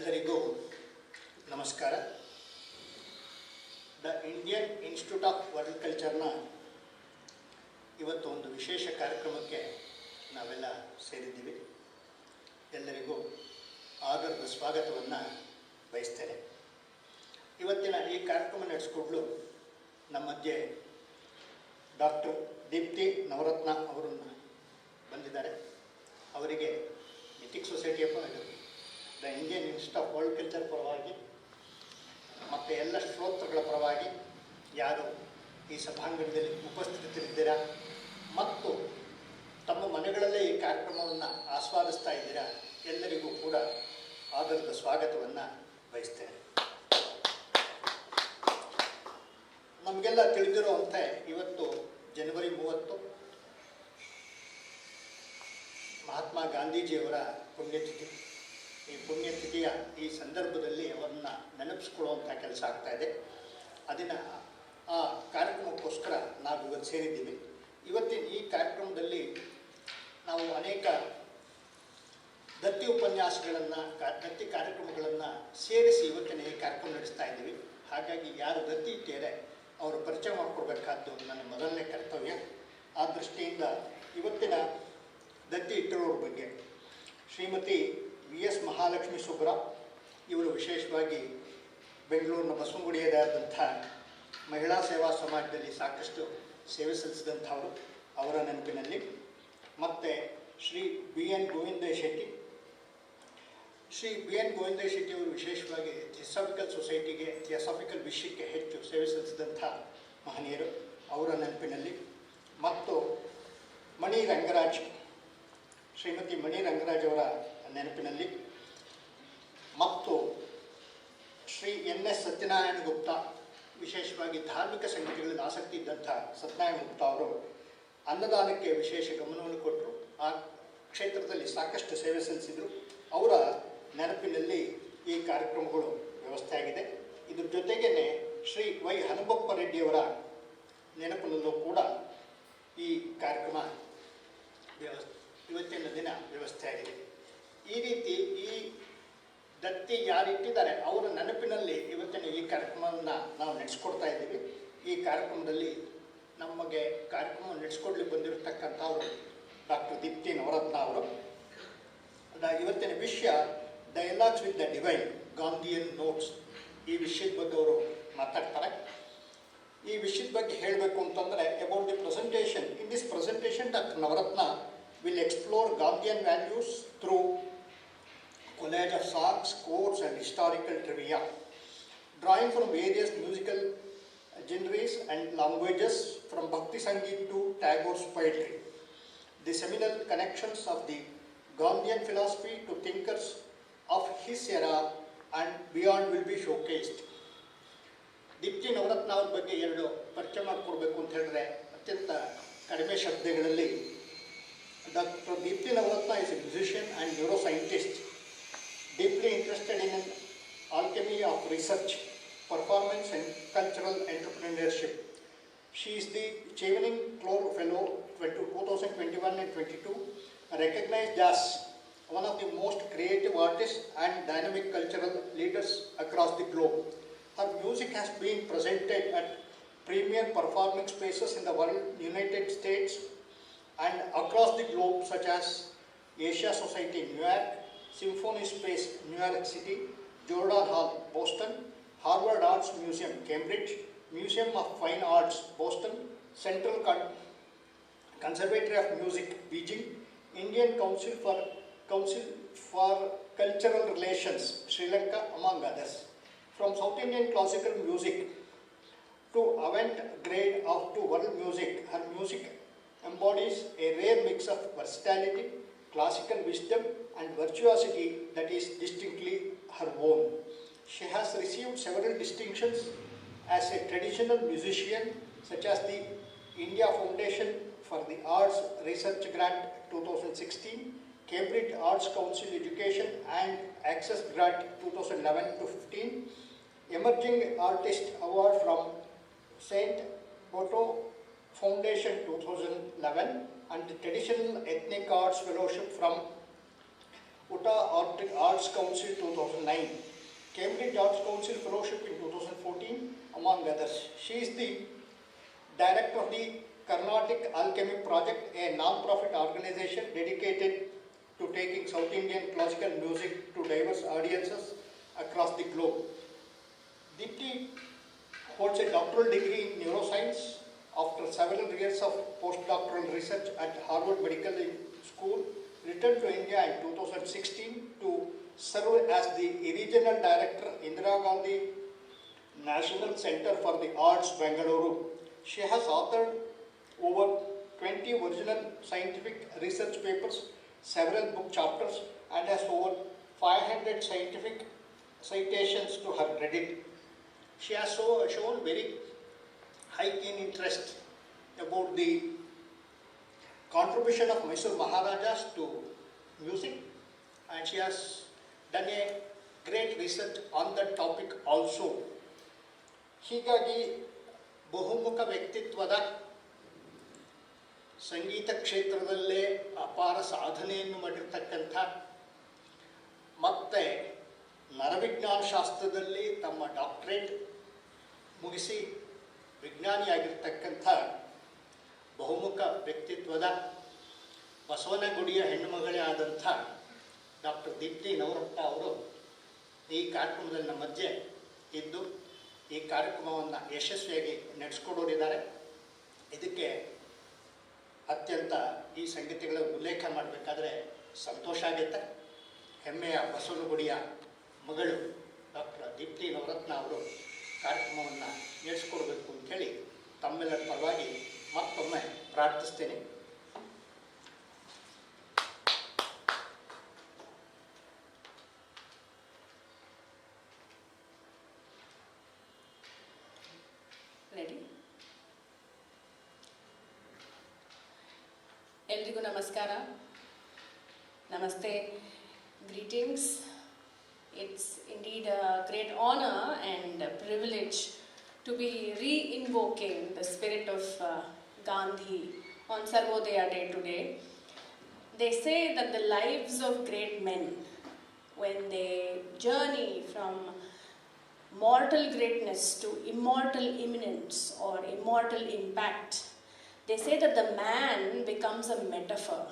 ಎಲ್ಲರಿಗೂ ನಮಸ್ಕಾರ. The Indian Institute of World ಕಲ್ಚರ್ನ ಇವತ್ತು ಒಂದು ವಿಶೇಷ ಕಾರ್ಯಕ್ರಮಕ್ಕೆ ನಾವೆಲ್ಲ ಸೇರಿದ್ದೀವಿ. ಎಲ್ಲರಿಗೂ ಆದರದ ಸ್ವಾಗತವನ್ನು ಬಯಸ್ತೇನೆ. ಇವತ್ತಿನ ಈ ಕಾರ್ಯಕ್ರಮ ನಡೆಸಿಕೊಡಲು ನಮ್ಮ ಮಧ್ಯೆ ಡಾಕ್ಟರ್ ದೀಪ್ತಿ ನವರತ್ನ ಅವರನ್ನು ಬಂದಿದ್ದಾರೆ. ಅವರಿಗೆ ಎಥಿಕ್ಸ್ ಸೊಸೈಟಿಯ the Indian Institute of World Culture ಪರವಾಗಿ ಮತ್ತು ಎಲ್ಲ ಶ್ರೋತೃಗಳ ಪರವಾಗಿ ಯಾರು ಈ ಸಭಾಂಗಣದಲ್ಲಿ ಉಪಸ್ಥಿತರಿದ್ದೀರಾ ಮತ್ತು ತಮ್ಮ ಮನೆಗಳಲ್ಲೇ ಈ ಕಾರ್ಯಕ್ರಮವನ್ನು ಆಸ್ವಾದಿಸ್ತಾ ಇದ್ದೀರಾ, ಎಲ್ಲರಿಗೂ ಕೂಡ ಆದರದ ಸ್ವಾಗತವನ್ನು ಬಯಸ್ತೇನೆ. ನಮಗೆಲ್ಲ ತಿಳಿದಿರುವಂತೆ ಇವತ್ತು ಜನವರಿ 30 ಮಹಾತ್ಮ ಗಾಂಧೀಜಿಯವರ ಪುಣ್ಯತಿಥಿ. ಈ ಪುಣ್ಯತಿಥಿಯ ಈ ಸಂದರ್ಭದಲ್ಲಿ ಅವರನ್ನ ನೆನಪಿಸ್ಕೊಳ್ಳುವಂಥ ಕೆಲಸ ಆಗ್ತಾಯಿದೆ. ಅದನ್ನು ಆ ಕಾರ್ಯಕ್ರಮಕ್ಕೋಸ್ಕರ ನಾವು ಇವತ್ತು ಸೇರಿದ್ದೀವಿ. ಇವತ್ತಿನ ಈ ಕಾರ್ಯಕ್ರಮದಲ್ಲಿ ನಾವು ಅನೇಕ ದತ್ತಿ ಉಪನ್ಯಾಸಗಳನ್ನು ದತ್ತಿ ಕಾರ್ಯಕ್ರಮಗಳನ್ನು ಸೇರಿಸಿ ಇವತ್ತಿನ ಈ ಕಾರ್ಯಕ್ರಮ ನಡೆಸ್ತಾ ಇದ್ದೀವಿ. ಹಾಗಾಗಿ ಯಾರು ದತ್ತಿ ಇಟ್ಟಿದ್ದಾರೆ ಅವರು ಪರಿಚಯ ಮಾಡಿಕೊಡ್ಬೇಕಾದ್ದು ನನ್ನ ಮೊದಲನೇ ಕರ್ತವ್ಯ. ಆ ದೃಷ್ಟಿಯಿಂದ ಇವತ್ತಿನ ದತ್ತಿ ಇಟ್ಟಿರೋರ ಬಗ್ಗೆ ಶ್ರೀಮತಿ ವಿ.ಎಸ್. ಮಹಾಲಕ್ಷ್ಮಿ ಸುಬ್ರಾವ್ ಇವರು ವಿಶೇಷವಾಗಿ ಬೆಂಗಳೂರಿನ ಬಸವನಗುಡಿಯದಾದಂಥ ಮಹಿಳಾ ಸೇವಾ ಸಮಾಜದಲ್ಲಿ ಸಾಕಷ್ಟು ಸೇವೆ ಸಲ್ಲಿಸಿದಂಥವರು, ಅವರ ನೆನಪಿನಲ್ಲಿ. ಮತ್ತು ಶ್ರೀ ಬಿ ಎನ್ ಗೋವಿಂದ ಶೆಟ್ಟಿ ಅವರು ವಿಶೇಷವಾಗಿ ಥಿಯೋಸಾಫಿಕಲ್ ಸೊಸೈಟಿಗೆ ಥಿಯೋಸಾಫಿಕಲ್ ವಿಷಯಕ್ಕೆ ಹೆಚ್ಚು ಸೇವೆ ಸಲ್ಲಿಸಿದಂಥ ಮಹನೀಯರು, ಅವರ ನೆನಪಿನಲ್ಲಿ. ಮತ್ತು ಶ್ರೀಮತಿ ಮಣಿ ರಂಗರಾಜ್ ಅವರ ನೆನಪಿನಲ್ಲಿ. ಮತ್ತು ಶ್ರೀ ಎನ್ ಎಸ್ ಸತ್ಯನಾರಾಯಣ ಗುಪ್ತಾ, ವಿಶೇಷವಾಗಿ ಧಾರ್ಮಿಕ ಸಂಗತಿಗಳಲ್ಲಿ ಆಸಕ್ತಿ ಇದ್ದಂಥ ಸತ್ಯನಾರಾಯಣ ಗುಪ್ತಾ ಅವರು ಅನ್ನದಾನಕ್ಕೆ ವಿಶೇಷ ಗಮನವನ್ನು ಕೊಟ್ಟರು. ಆ ಕ್ಷೇತ್ರದಲ್ಲಿ ಸಾಕಷ್ಟು ಸೇವೆ ಸಲ್ಲಿಸಿದರು. ಅವರ ನೆನಪಿನಲ್ಲಿ ಈ ಕಾರ್ಯಕ್ರಮಗಳು ವ್ಯವಸ್ಥೆ ಆಗಿದೆ. ಇದ್ರ ಜೊತೆಗೇ ಶ್ರೀ ವೈ ಹನುಮಪ್ಪ ರೆಡ್ಡಿಯವರ ನೆನಪಿನಲ್ಲೂ ಕೂಡ ಈ ಕಾರ್ಯಕ್ರಮ ಇವತ್ತಿನ ದಿನ ವ್ಯವಸ್ಥೆ ಆಗಿದೆ. ಈ ರೀತಿ ಈ ದತ್ತಿ ಯಾರಿಟ್ಟಿದ್ದಾರೆ ಅವರ ನೆನಪಿನಲ್ಲಿ ಇವತ್ತಿನ ಈ ಕಾರ್ಯಕ್ರಮವನ್ನು ನಾವು ನಡೆಸ್ಕೊಡ್ತಾ ಇದ್ದೀವಿ. ಈ ಕಾರ್ಯಕ್ರಮದಲ್ಲಿ ನಮಗೆ ಕಾರ್ಯಕ್ರಮ ನಡೆಸ್ಕೊಡ್ಲಿಕ್ಕೆ ಬಂದಿರತಕ್ಕಂಥವರು ಡಾಕ್ಟರ್ ದೀಪ್ತಿ ನವರತ್ನ ಅವರು. ಇವತ್ತಿನ ವಿಷಯ dialogues with the divine Gandhian notes. ಈ ವಿಷಯದ ಬಗ್ಗೆ ಅವರು ಮಾತಾಡ್ತಾರೆ. ಈ ವಿಷಯದ ಬಗ್ಗೆ ಹೇಳಬೇಕು ಅಂತಂದರೆ about the presentation. In this presentation doctor Navaratna will explore Gandhian values through collage of songs, quotes and historical trivia, drawing from various musical genres and languages from Bhakti Sangeet to Tagore's poetry. The seminal connections of the Gandhian philosophy to thinkers of his era and beyond will be showcased. Deepti Navaratna ಅವ್ರ ಬಗ್ಗೆ ಎರಡು ಪರಿಚಯ ಮಾಡಿಕೊಡ್ಬೇಕು ಅಂತ ಹೇಳಿದ್ರೆ ಅತ್ಯಂತ ಕಡಿಮೆ ಶಬ್ದಗಳಲ್ಲಿ Dr. Deepti Navaratna is a musician and neuroscientist, deeply interested in an alchemy of research, performance and cultural entrepreneurship. She is the Chevening Fellow 2021 and 22, recognized as one of the most creative artists and dynamic cultural leaders across the globe. Her music has been presented at premier performing spaces in the world, United States, and across the globe, such as Asia Society New York, Symphony Space New York City, Jordan Hall Boston, Harvard Arts Museum Cambridge, Museum of Fine Arts Boston, Central Conservatory of Music Beijing, Indian Council for Cultural Relations Sri Lanka, among others. From South Indian classical music to avant-garde to world music, her music embodies a rare mix of versatility, classical wisdom and virtuosity that is distinctly her own. She has received several distinctions as a traditional musician, such as the India Foundation for the Arts Research Grant 2016, Cambridge Arts Council Education and Access Grant 2011-15, Emerging Artist Award from St. Boto Foundation 2011 and the Traditional Ethnic Arts Fellowship from Arts Council 2009, Cambridge Arts Council Fellowship in 2014, among others. She is the Director of the Carnatic Alchemy Project, a non-profit organization dedicated to taking South Indian classical music to diverse audiences across the globe. Deepti holds a doctoral degree in neuroscience after several years of postdoctoral research at Harvard Medical School. Returned to India in 2016 to serve as the Regional Director, Indira Gandhi National Center for the Arts, Bengaluru. She has authored over 20 original scientific research papers, several book chapters, and has over 500 scientific citations to her credit. She has shown very high keen interest about the contribution of Mysore Maharajas to music, and she has done a great research on that topic also. ಹೀಗಾಗಿ ಬಹುಮುಖ ವ್ಯಕ್ತಿತ್ವದ ಸಂಗೀತ ಕ್ಷೇತ್ರದಲ್ಲೇ ಅಪಾರ ಸಾಧನೆಯನ್ನು ಮಾಡಿರ್ತಕ್ಕಂಥ ಮತ್ತು ನರವಿಜ್ಞಾನ ಶಾಸ್ತ್ರದಲ್ಲಿ ತಮ್ಮ doctorate ಮುಗಿಸಿ ವಿಜ್ಞಾನಿಯಾಗಿರ್ತಕ್ಕಂಥ ಬಹುಮುಖ ವ್ಯಕ್ತಿತ್ವದ ಬಸವನಗುಡಿಯ ಹೆಣ್ಣುಮಗಳೇ ಆದಂಥ ಡಾಕ್ಟರ್ ದೀಪ್ತಿ ನವರತ್ನ ಅವರು ಈ ಕಾರ್ಯಕ್ರಮದಲ್ಲಿ ನಮ್ಮ ಮಧ್ಯೆ ಇದ್ದು ಈ ಕಾರ್ಯಕ್ರಮವನ್ನು ಯಶಸ್ವಿಯಾಗಿ ನಡೆಸ್ಕೊಡೋರಿದ್ದಾರೆ. ಇದಕ್ಕೆ ಅತ್ಯಂತ ಈ ಸಂಗತಿಗಳ ಉಲ್ಲೇಖ ಮಾಡಬೇಕಾದ್ರೆ ಸಂತೋಷ ಆಗುತ್ತೆ. ಹೆಮ್ಮೆಯ ಬಸವನಗುಡಿಯ ಮಗಳು ಡಾಕ್ಟರ್ ದೀಪ್ತಿ ನವರತ್ನ ಅವರು ಕಾರ್ಯಕ್ರಮವನ್ನು ನಡೆಸ್ಕೊಡ್ಬೇಕು ಅಂಥೇಳಿ ತಮ್ಮೆಲ್ಲರ ಪರವಾಗಿ ಮತ್ತೊಮ್ಮೆ ಪ್ರಾರ್ಥಿಸ್ತೇನೆ. ಎಲ್ರಿಗೂ ನಮಸ್ಕಾರ, ನಮಸ್ತೆ, greetings. It's indeed a great honor and a privilege to be re-invoking the spirit of Gandhi on Sarvodaya Day today. They say that the lives of great men, when they journey from mortal greatness to immortal eminence or immortal impact, they say that the man becomes a metaphor.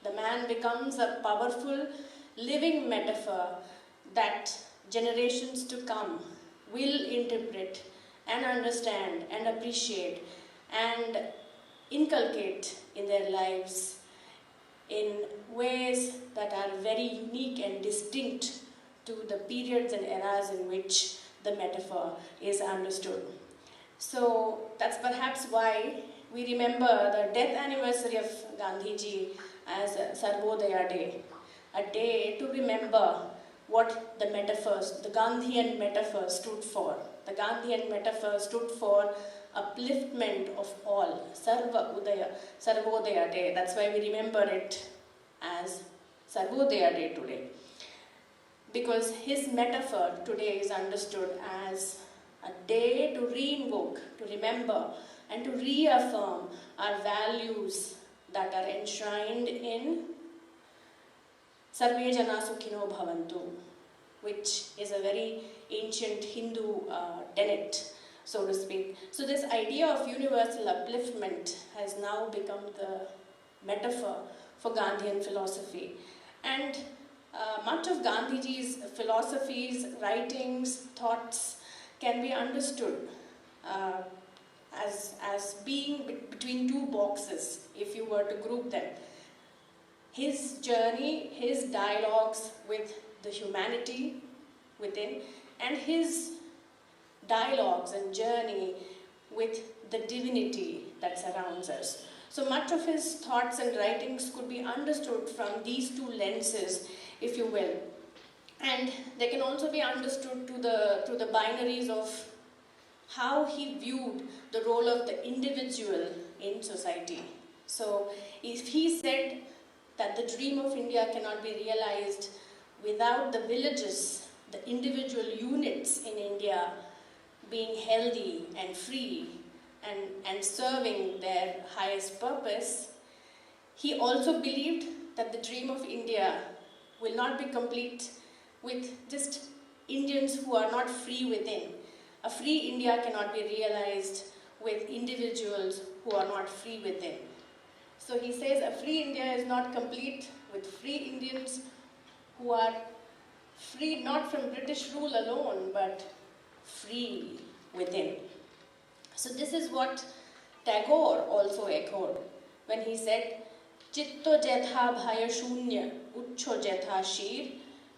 The man becomes a powerful, living metaphor that generations to come will interpret and understand and appreciate and inculcate in their lives in ways that are very unique and distinct to the periods and eras in which the metaphor is understood. So that's perhaps why we remember the death anniversary of Gandhiji as Sarvodaya Day, a day to remember what the metaphors, the Gandhian Metaphor stood for. The Gandhian Metaphor stood for upliftment of all, Sarvodaya Day. That's why we remember it as Sarvodaya Day today. Because his metaphor today is understood as a day to re-invoke, to remember, and to reaffirm our values that are enshrined in Sarve Jana Sukhino Bhavantu, which is a very ancient Hindu tenet, so to speak. So this idea of universal upliftment has now become the metaphor for Gandhian philosophy. And much of Gandhiji's philosophies, writings, thoughts can be understood as being between two boxes, if you were to group them. His journey, his dialogues with the humanity within, and his dialogues and journey with the divinity that surrounds us. So much of his thoughts and writings could be understood from these two lenses, if you will. And they can also be understood through the binaries of how he viewed the role of the individual in society. So if he said that the dream of India cannot be realized without the villages, the individual units in India being healthy and free and serving their highest purpose, he also believed that the dream of India will not be complete with just Indians who are not free within. A free India cannot be realized with individuals who are not free within. So he says a free India is not complete with free Indians who are freed not from British rule alone, but free within. So this is what Tagore also echoed when he said, Chitto jetha bhaya shunya, uchcho jetha shir,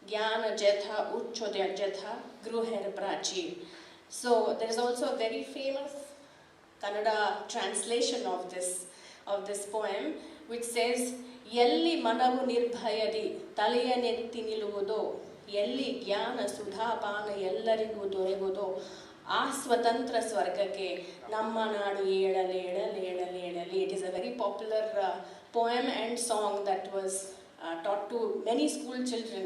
jnana jetha uchcho jetha, gruher prachir. So there is also a very famous Kannada translation of this poem, which says, Yelli manavu nirbhayadi taleyanetti niluvudo, Yelli jnana sudhapana ellarigu doregudo, ಆ ಸ್ವತಂತ್ರ ಸ್ವರ್ಗಕ್ಕೆ ನಮ್ಮ ನಾಡು ಏಳಲೆ ಏಳಲೆ ಏಳಲೆ ಏಳಲೆ. It is a very popular poem and song that was taught to many school children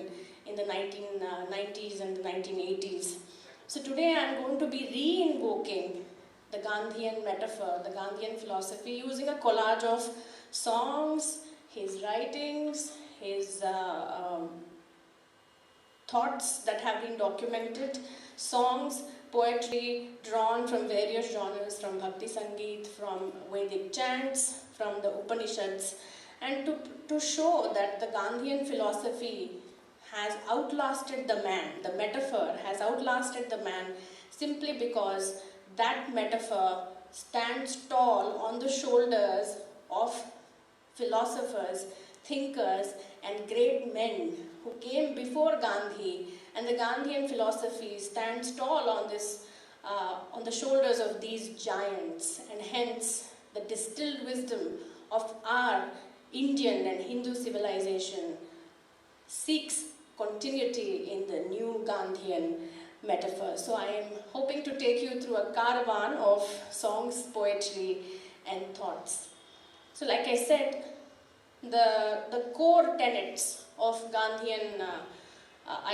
in the 1990s and the 1980s. So today I am going to be re-invoking the Gandhian metaphor, the Gandhian philosophy, using a collage of songs, his writings, his thoughts that have been documented, songs, poetry drawn from various genres, from Bhakti Sangeet, from Vedic chants, from the Upanishads, and to show that the Gandhian philosophy has outlasted the man, the metaphor has outlasted the man, simply because that metaphor stands tall on the shoulders of philosophers, thinkers, and great men who came before Gandhi, and the Gandhian philosophy stands tall on the shoulders of these giants, and hence the distilled wisdom of our Indian and Hindu civilization seeks continuity in the new Gandhian metaphor. So I am hoping to take you through a caravan of songs, poetry, and thoughts. So like I said, the core tenets of Gandhian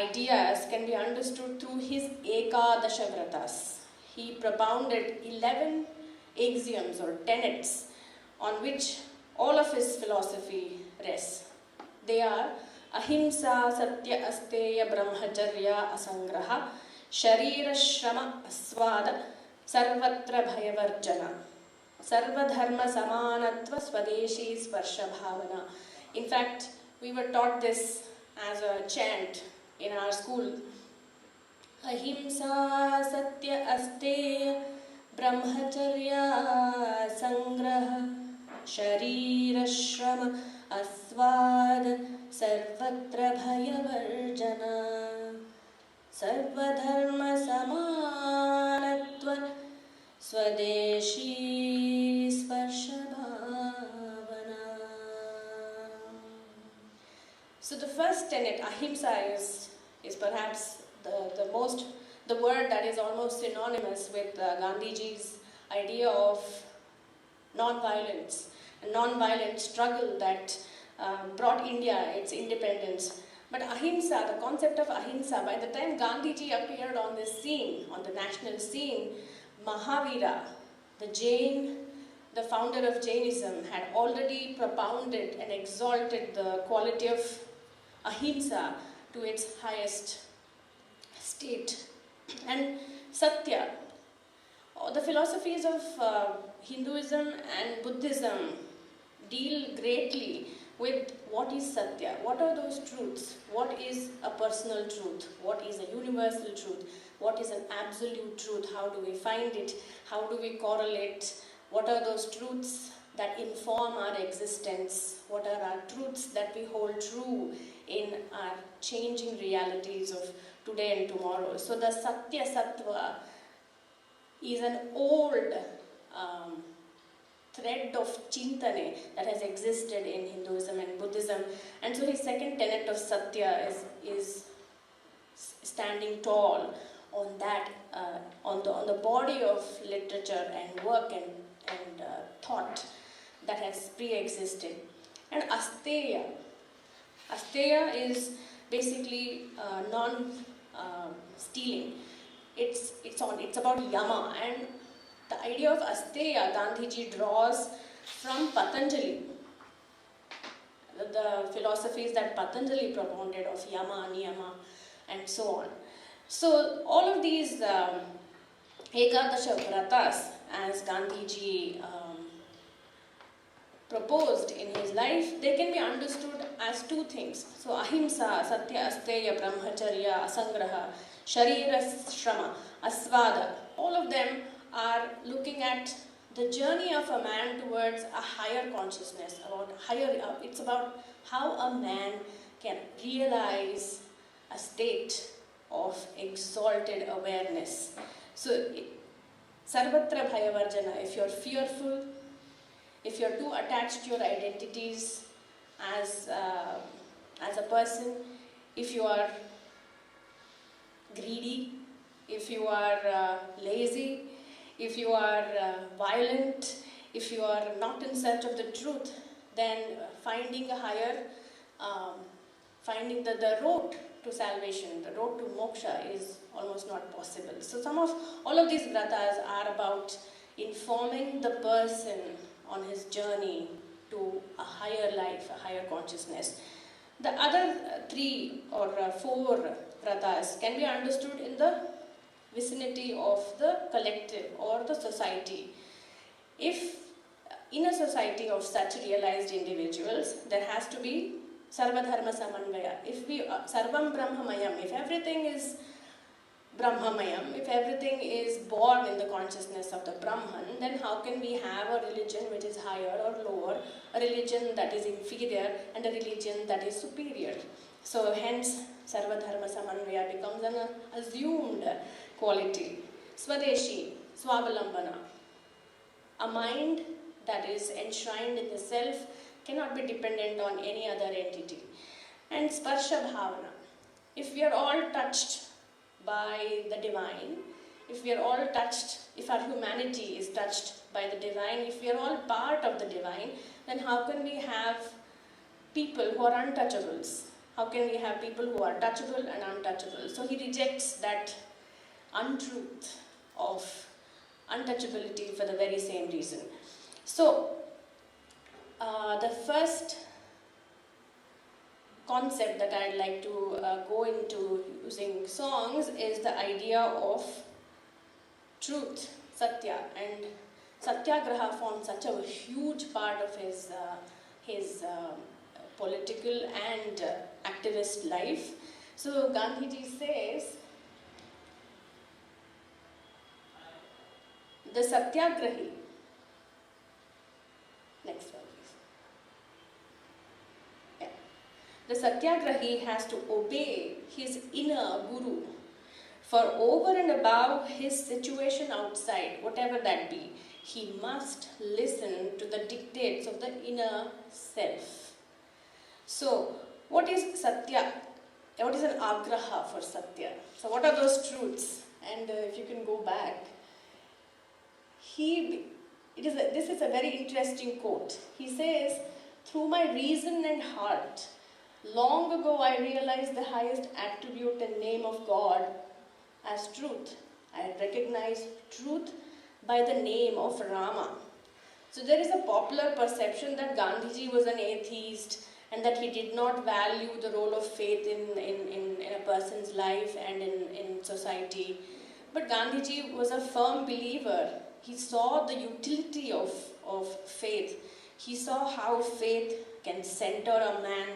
ideas can be understood through his Ekadasha Vratas. He propounded 11 axioms or tenets on which all of his philosophy rests. They are Ahimsa, Satya, Asteya, Brahmacharya, Asangraha, Sharira, Shrama, Aswada, Sarvatra Bhayavarjana, Sarvadharma Samanatva, Swadeshi, Sparsha Bhavana. In fact, we were taught this as a chant in our school. Ahimsa, Satya, Asteya, Brahmacharya, Sangraha, Sharira, Shrama, Aswada, Sarvatra Bhayavarjana, Sarvadharma Samanatva, Swadeshi Sparsha Bhavana. So the first tenet, ahimsa, is perhaps the word that is almost synonymous with Gandhiji's idea of non-violence, a non-violent struggle that brought India its independence. But ahimsa, the concept of ahimsa, by the time Gandhiji appeared on this scene, on the national scene, Mahavira, the founder of Jainism, had already propounded and exalted the quality of ahimsa to its highest state. And Satya, the philosophies of Hinduism and Buddhism deal greatly with what is Satya, what are those truths, what is a personal truth, what is a universal truth, what is an absolute truth, how do we find it, how do we correlate, what are those truths that inform our existence, what are our truths that we hold true in our changing realities of today and tomorrow. So the Satya Sattva is an old thread of chintane that has existed in Hinduism and Buddhism, and so his second tenet of Satya is standing tall on that, on the body of literature and work and thought that has pre-existed. And Asteya is basically non-stealing. It's about Yama, and the idea of Asteya Gandhiji draws from Patanjali, the philosophies that Patanjali propounded of yama, niyama, and so on. So all of these Ekadasha Vratas, as Gandhiji proposed in his life, they can be understood as two things. So ahimsa, satya, asteya, brahmacharya, asangraha, sharira, shrama, asvada, all of them are looking at the journey of a man towards a higher consciousness, it's about how a man can realize a state of exalted awareness. So, sarvatra bhayavarjana, if you're fearful, if you're too attached to your identities as a person, if you are greedy, if you are lazy, if you are violent, if you are not in search of the truth, then finding a higher, finding the road to salvation, the road to moksha is almost not possible. So all of these vratas are about informing the person on his journey to a higher life, a higher consciousness. The other 3 or 4 vratas can be understood in the vicinity of the collective or the society. If in a society of such realized individuals, there has to be sarvadharma samanvaya. If we sarvam brahmamayam, if everything is brahmamayam, if everything is born in the consciousness of the Brahman, then how can we have a religion which is higher or lower, a religion that is inferior and a religion that is superior? So hence sarvadharma samanvaya becomes an assumed quality. Swadeshi, swavalambana, a mind that is enshrined in the self cannot be dependent on any other entity. And sparsha bhavana, if we are all touched by the divine, if we are all touched, if our humanity is touched by the divine, if we are all part of the divine, then how can we have people who are untouchables? How can we have people who are touchable and untouchable? So he rejects that untruth of untouchability for the very same reason. So, the first concept that I'd like to go into using songs is the idea of truth, Satya, and Satyagraha formed such a huge part of his political and activist life. So Gandhiji says, the Satyagrahi, next one please. Yeah. The Satyagrahi has to obey his inner guru for over and above his situation outside, whatever that be. He must listen to the dictates of the inner self. So, what is Satya? What is an agraha for Satya? So, what are those truths? And if you can go back, this is a very interesting quote. He says, "Through my reason and heart, long ago I realized the highest attribute and name of God as truth. I had recognized truth by the name of Rama." So there is a popular perception that Gandhiji was an atheist and that he did not value the role of faith in a person's life and in society. But Gandhiji was a firm believer. He saw the utility of faith. He saw how faith can center a man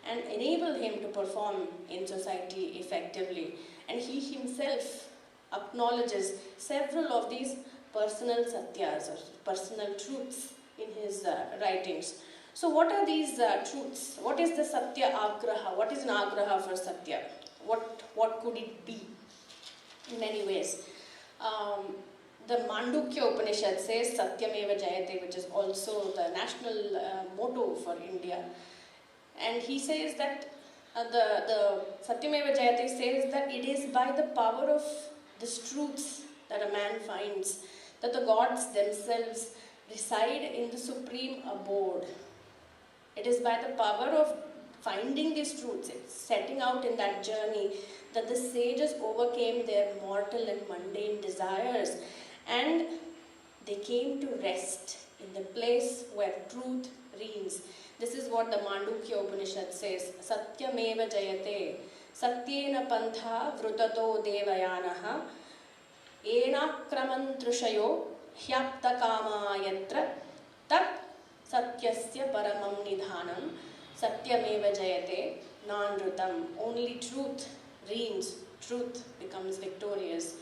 and enable him to perform in society effectively. And he himself acknowledges several of these personal satyas or personal truths in his writings. So what are these truths? What is the Satya Agraha? What is an Agraha for Satya? What could it be in many ways? The Mandukya Upanishad says Satyameva Jayate, which is also the national motto for India. And he says that the Satyameva Jayate says that it is by the power of these truths that a man finds that the gods themselves reside in the supreme abode. It is by the power of finding these truths, setting out in that journey, that the sages overcame their mortal and mundane desires and they came to rest in the place where truth reigns. This is what the Mandukya Upanishad says. Satyameva jayate. Satyena pantha vrutato devayanaha. Enakramantrishayo hyapta kama yatra. Tat satyasya paramam nidhanam. Satyameva jayate. Nanrutam. Only truth reigns. Truth becomes victorious.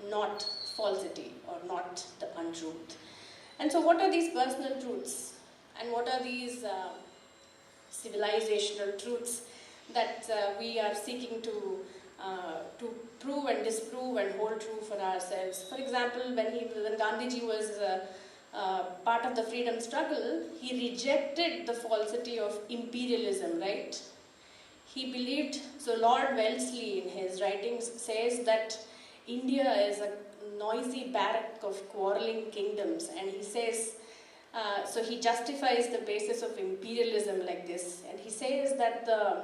Not falsity or not the untruth. And so what are these personal truths? And what are these civilizational truths that we are seeking to prove and disprove and hold true for ourselves? For example, when Gandhiji was part of the freedom struggle, he rejected the falsity of imperialism, right? He believed, so Lord Wellesley in his writings says that India is a noisy barrack of quarreling kingdoms, and he says, so he justifies the basis of imperialism like this, and he says that the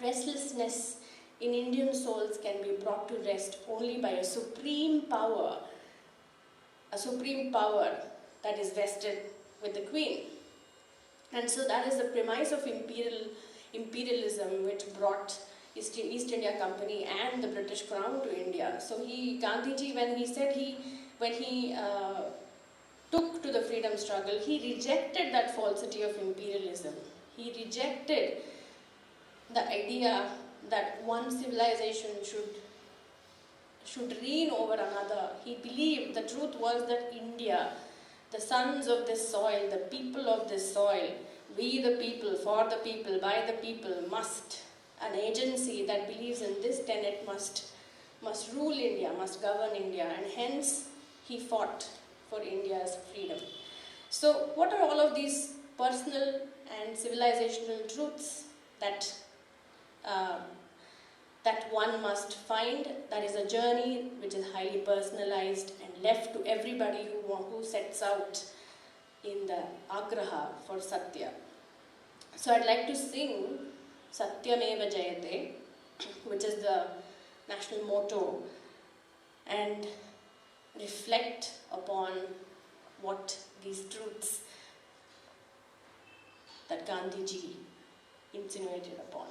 restlessness in Indian souls can be brought to rest only by a supreme power that is vested with the Queen. And so that is the premise of imperialism which brought East India Company and the British Crown to India. So Gandhiji, when he took to the freedom struggle, he rejected that falsity of imperialism. He rejected the idea that one civilization should reign over another. He believed the truth was that India, the sons of this soil, the people of this soil, we the people, for the people, by the people, an agency that believes in this tenet must rule India, must govern India, and hence he fought for India's freedom. So what are all of these personal and civilizational truths that one must find? That is a journey which is highly personalized and left to everybody who sets out in the Agraha for Satya. So I'd like to sing Satyameva Jayate, which is the national motto, and reflect upon what these truths that Gandhiji insinuated upon.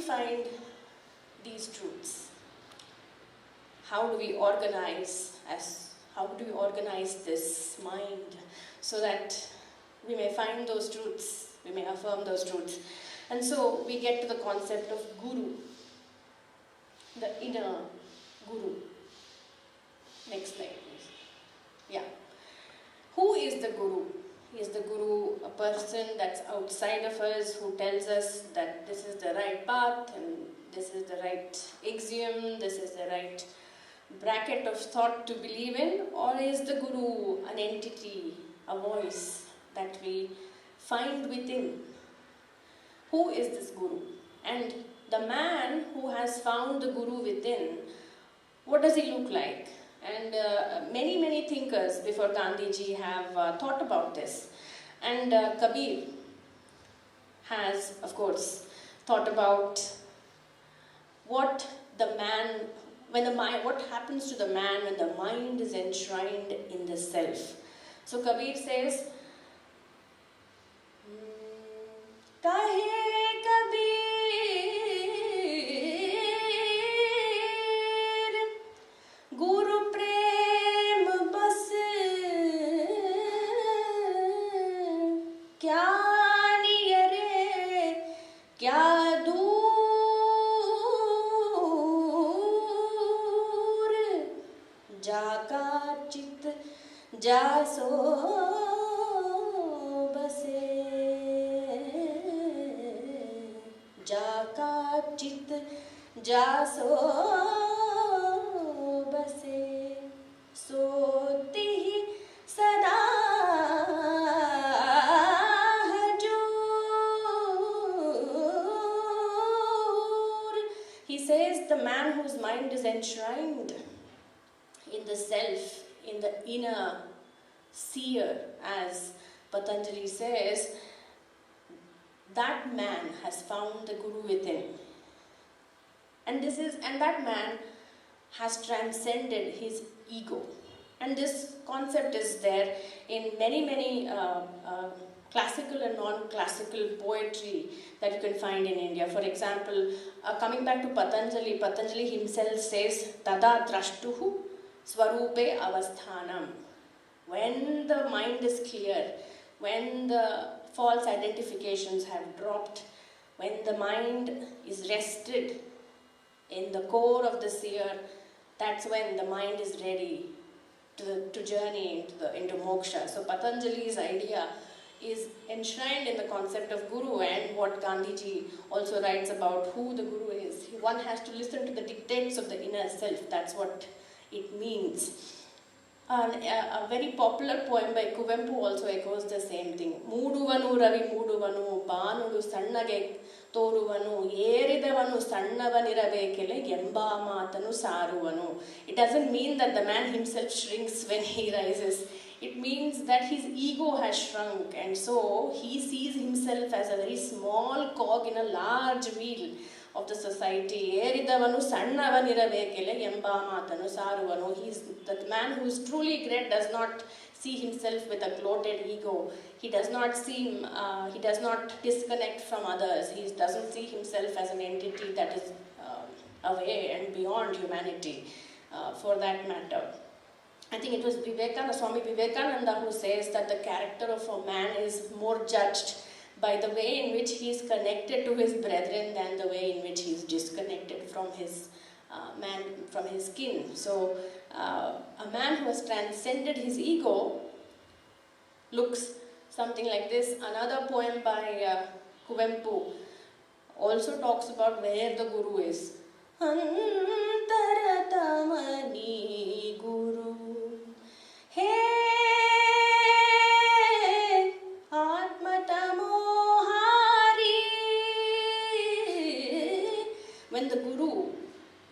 find these truths? How do we organize this mind so that we may find those truths, we may affirm those truths? And so we get to the concept of guru, the inner guru. Next slide, please. Yeah. Who is the guru? Is the guru a person that's outside of us who tells us that this is the right path and this is the right axiom, this is the right bracket of thought to believe in? Or is the guru an entity, a voice that we find within? Who is this guru? And the man who has found the guru within, what does he look like? And many thinkers before Gandhiji have thought about this. And Kabir has, of course, thought about what happens to the man when the mind is enshrined in the self. So Kabir says, Kahe Kabir, Guru Prem Bas, Kya Niyare, Kya Dur, Jaka Chit Jaso Base, Jaka Chit Jaso Base, Soti Sada Hajur. He says the man whose mind is enshrined in the self, in the inner seer, as Patanjali says, that man has found the guru within. And that man has transcended his ego. And this concept is there in many classical and non-classical poetry that you can find in India. For example, coming back to Patanjali, Patanjali himself says, Tada Drashtuhu Swarupe Avasthanam. When the mind is clear, when the false identifications have dropped, when the mind is rested in the core of the seer, that's when the mind is ready to journey into moksha. So Patanjali's idea is enshrined in the concept of guru, and what Gandhiji also writes about who the guru is. One has to listen to the dictates of the inner self. That's what it means. A very popular poem by Kuvempu also echoes the same thing. Mooduvanu ravi mooduvanu, banudu sannage toruvanu, yeridavanu sannavanirabekele emba matanu saruvanu. It doesn't mean that the man himself shrinks when he rises. It means that his ego has shrunk, and so he sees himself as a very small cog in a large wheel of the society. Eridavanu sannavanirabekele emba matanu saruvanu. The man who is truly great does not see himself with a gloated ego. He does not disconnect from others. He doesn't see himself as an entity that is away and beyond humanity, for that matter. I think it was Swami Vivekananda who says that the character of a man is more judged by the way in which he is connected to his brethren than the way in which he is disconnected from his kin. So a man who has transcended his ego looks something like this. Another poem by Kuvempu also talks about where the guru is. Antaratamani guru he atmatamohari. When the guru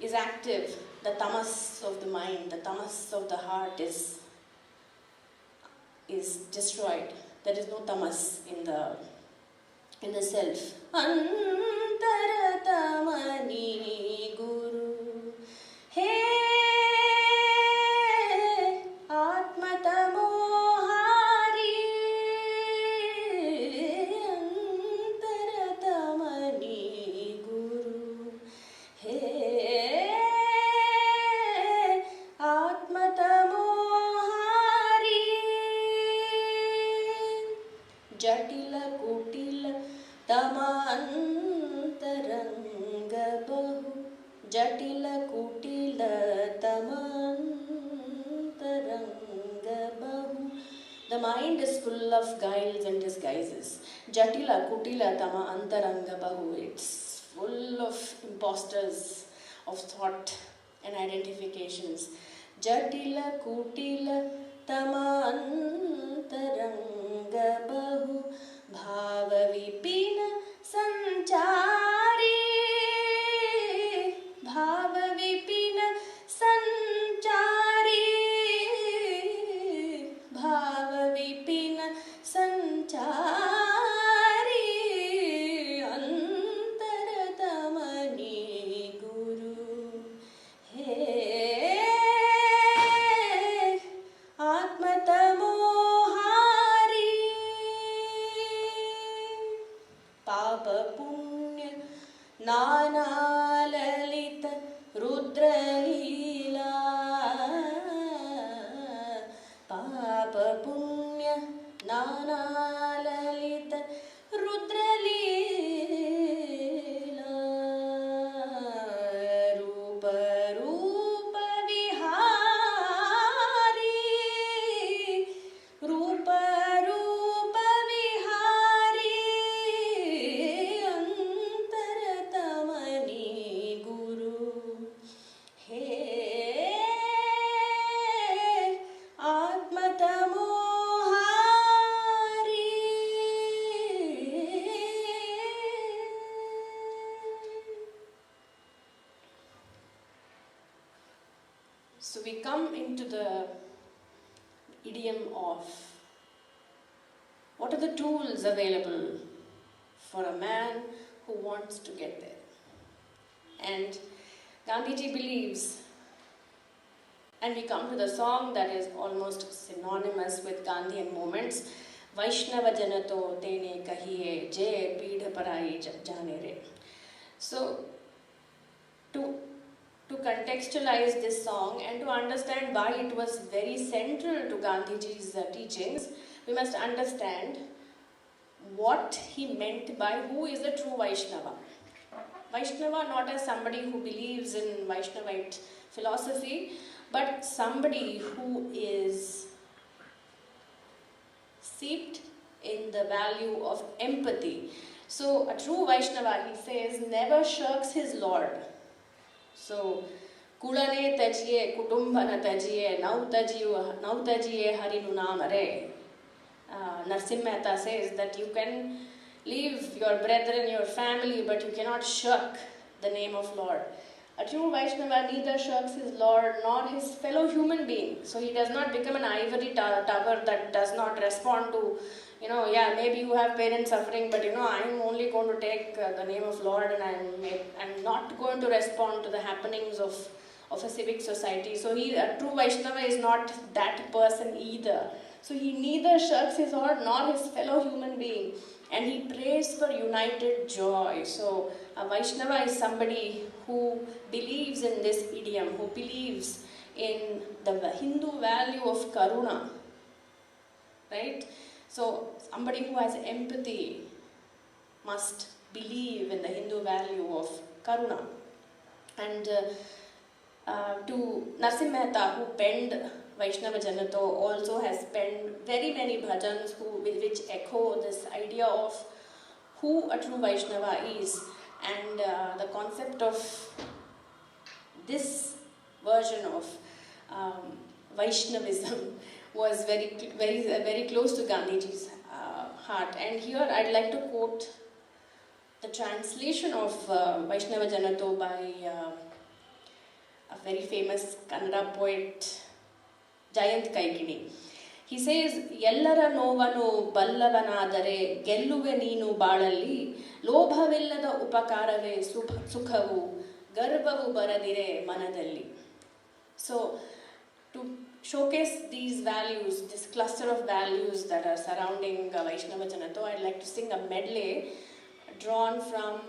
is active, the tamas of the mind, the tamas of the heart is destroyed. There is no tamas in the self. Antaratamani guru he atmatamohari. Antaratamani guru जटिल कुटिल तमांतरंग बहु जटिल कुटिल तमांतरंग बहु. The mind is full of guiles and disguises. Jatila kutila tama antaranga bahu. It's full of imposters of thought and identifications. Jatila kutila tama antaranga bahu. Bhava vipina sanchari. Bhava vipina sanchari. Bhava vipina sanchari. Antaratamani guru. Hey, Atmatamohari. Papa punya nana lalita rudra leela. Papa punya nana lalita rudra leela. Rupa rupa vihari. Rupa rupa vihari. Antaratamani guru. Hey, Atmatamohari. So we come into the idiom of what are the tools available for a man who wants to get there. And Gandhiji believes, and we come to the song that is almost synonymous with Gandhian moments, Vaishnava Janato Tene Kahiye Jay Peedha Parai Jane Re. So to contextualize this song and to understand why it was very central to Gandhiji's teachings, we must understand what he meant by who is a true Vaishnava. Vaishnava not as somebody who believes in Vaishnavite philosophy, but somebody who is steeped in the value of empathy. So a true Vaishnava, he says, never shirks his Lord. So kulane tajiye kutumbana tajiye nau tajiye harinu namare. Narsim Mehta says that you can leave your brethren, your family, but you cannot shirk the name of Lord. A true Vaishnava neither shirks his Lord nor his fellow human being. So he does not become an ivory tower that does not respond to, maybe you have parents suffering, but I'm only going to take the name of Lord and I'm not going to respond to the happenings of a civic society. So a true Vaishnava is not that person either. So he neither shirks his Lord nor his fellow human being. And he prays for united joy. So a Vaishnava is somebody who believes in this idiom, who believes in the Hindu value of karuna. Right? So somebody who has empathy must believe in the Hindu value of karuna. And to Narsim Mehta, who penned Vaishnava Janato, also has penned very many bhajans which echo this idea of who a true Vaishnava is. And the concept of this version of Vaishnavism was very close to Gandhiji's heart. And here I'd like to quote the translation of Vaishnava Janato by a very famous Kannada poet, Jayant Kaikini. He says, Yellara novanu ballavanadare gelluve neenu baalalli lobhavillada upakarave sukhavu garvavu baradire manadalli. So to showcase these values, this cluster of values that are surrounding Vaishnava Janato, I'd like to sing a medley drawn from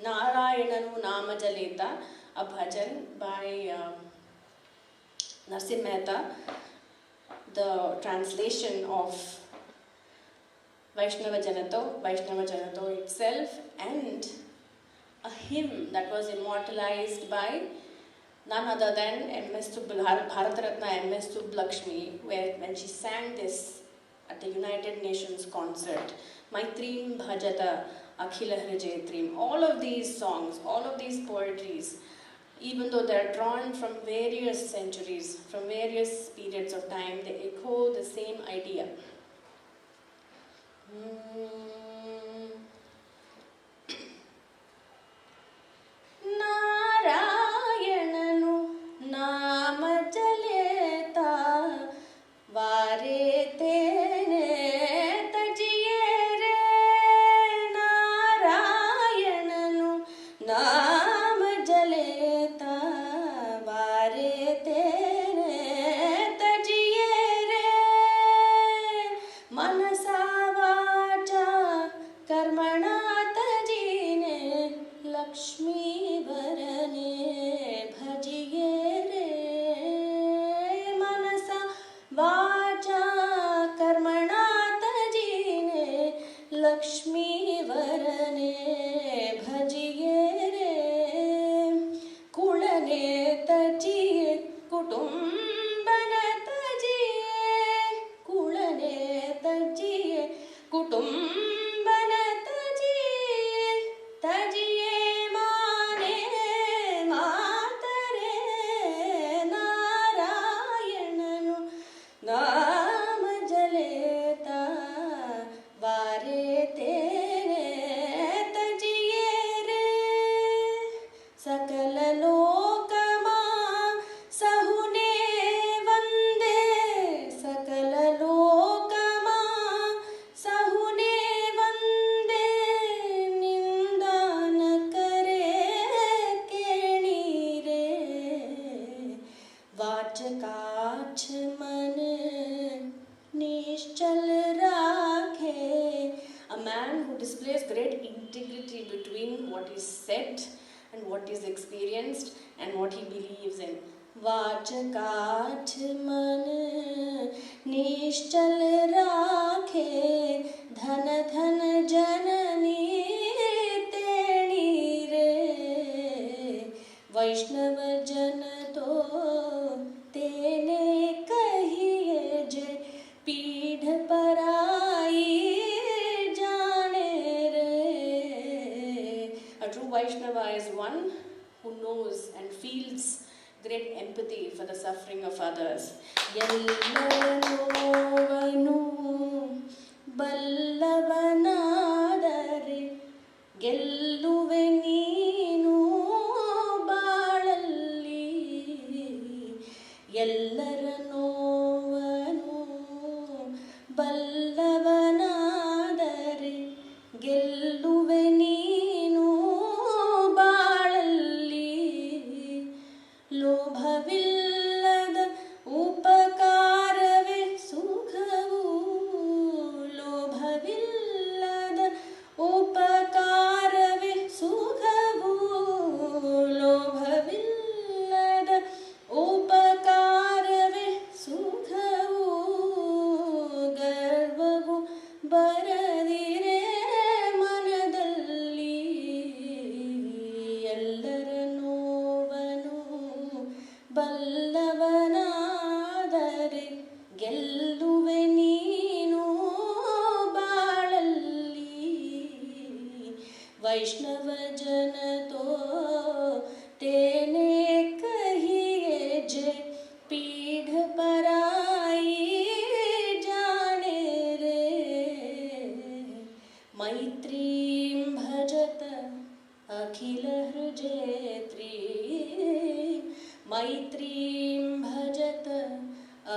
Narayananu Namajaleta, a bhajan by Narsim Mehta, the translation of Vaishnava Janato itself, and a hymn that was immortalized by none other than Bharataratna M.S. Subbulakshmi, when she sang this at the United Nations concert, Maitrim Bhajata Akhila Hrijetrim. All of these songs, all of these poetries, even though they are drawn from various centuries, from various periods of time, they echo the same idea. ನಾರಾಯಣನು ನಾಮ ಜಲೇತಾ ವಾರೇತೇನೆ ತಜಿಯೇರೆ ನಾರಾಯಣನು ನಾಮ ಜಲೇತಾ ವಾರೇತೇನೆ ತಜಿಯೇರೆ ಮನಸಾ ವಾಚಾ ಕರ್ಮಣಾ ತಜೀನೆ ಲಕ್ಷ್ಮೀ ವರನೆ ಭಜಿಯೇ ರೇ ಮನಸ ವಾಚಾ ಕರ್ಮಣ ತಜೀನೆ ಲಕ್ಷ್ಮೀ ವರನೆ ಭಜಿಯೇ ರೇ ಕುಳನೆ ತಜಿಯೇ ಕುಟುಂಬನ ತಜಿಯೇ ಕುಳನೆ ತಜಿಯೇ ಕುಟುಂಬನ ತಜಿಯೇ ತಜಿಯೇ ಮಾನೆ ಮಾತರೆ ನಾರಾಯಣನು ನಾಮ ಜಲೇತಾ ವಾರೇತೇನೆ ತಜಿಯೇ ರೇ ಸಕಲ ಲೋಕಮಾ ಸಹುನೇ ವಂದೇ ಸಕಲ ಲೋಕಮಾ ಸಹುನೇ ವಂದೇ ನಿಂದಾನ ಕರೆ ಕೇಳೀರೆ वाचकाच मन निश्चल राखे. A man who displays great integrity between what is said and what is experienced and what he believes in. वाचकाच मन निश्चल राखे धन धन जननी तेणी रे वैष्णव जन तो तेने कहिए जे पीढ़ पराई जाने रे. A true Vaishnava is one who knows and feels great empathy for the suffering of others. ಎಲ್ಲರನೋವನು ಬಲ್ಲವನಾದರೆ ಗೆಲ್ಲುವೆ ನೀನು ಬಾಳಲ್ಲಿ ಎಲ್ಲರ ನೋವನು ಬಲ್ಲವನಾದರೆ ಗೆಲ್ಲುವೆ ನೀನು ಬಾಳಲ್ಲಿ ಲೋಭವಿಲ್ಲದ ಉಪಕಾರವೇ ಸುಖವು ಲೋಭವಿಲ್ಲದ ಉಪಕಾರವೇ ಸುಖವು ಲೋಭವಿಲ್ಲದ ಉಪಕಾರವೇ ಸುಖವು ಗರ್ವವು ಬರದಿರೆ ಮನದಲ್ಲಿ ಎಲ್ಲರ ನೋವನು ಬಲ್ಲವನಾದರೆ ಗೆಲ್ಲುವೆ ನೀನು ಬಾಳಲ್ಲಿ ವೈಷ್ಣವ ಜನ ತೋ तेने कहिए जे पीढ़ पराई जाने रे मैत्रीं भजत अखिल हृजेत्रीं मैत्रीं भजत